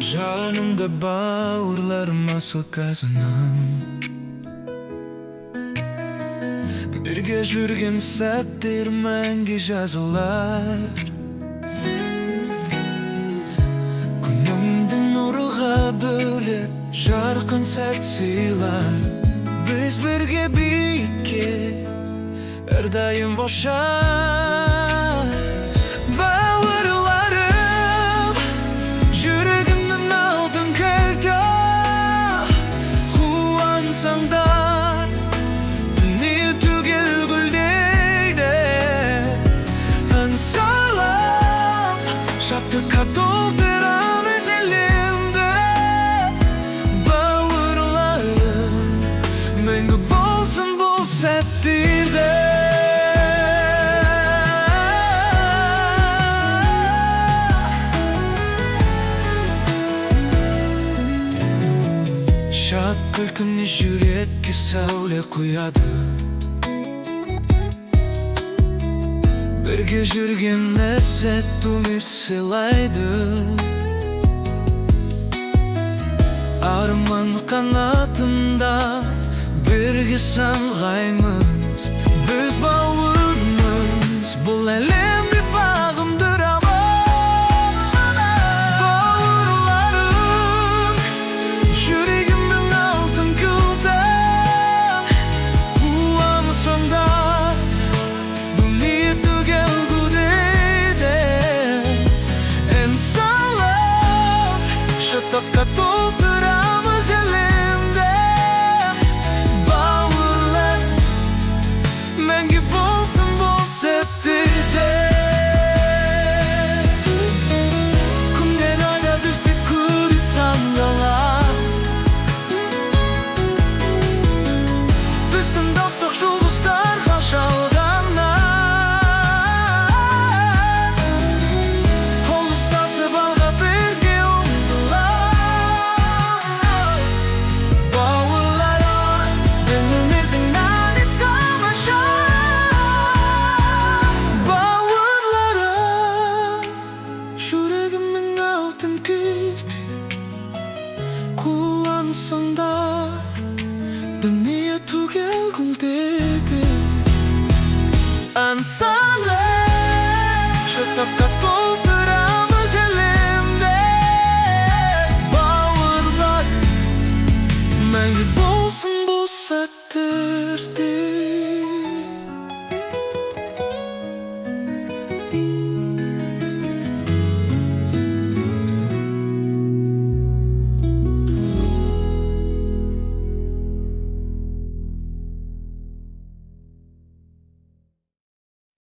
Жанымда бауырларым асыл қазынам, бірге жүрген сәттер мәңгі жазылар. Күнімді нұрға бөлеп, жарқын сыйлар. Біз бірге биікке, әрдайым ұшар. Бауырларым, жүрегімнің алтын, кілті. Қуансаңдар, дүние түгел гүлдейді. Ән салам, шаттыққа толтырамыз әлемді. Бауырларым, мәңгі болсын бұл сәттерде. Шат күлкімне жүрекке сәуле құяды. Бірге жүрген сәт өмір сыйлайды. Арман қанатында бірге самғаймыз. Біз бауырмыз, бұл әлемді бағындырамыз. Бауырларым, жүрегімнің алтын, кілті. Қуансаңдар, дүние түгел гүлдейді. Ән салып, шаттыққа толтырамыз әлемді. Бауырлар, мәңгі болсын бұл сәттерде. Күннен айда бізді көріп таңғалар. Біздің достық жұлдыздарға шалғаннан. Қол ұстасып алға бірге ұмтылар. Бауырларым, өмірдің мәні тамаша. Бауырларым, жүрегімнің алтын, кілті. Қуансаңдар, дүние түгел гүлдейді. Ән салып, шаттыққа толтырамыз әлемді. Бауырлар, мәңгі болсын бұл сәттерде.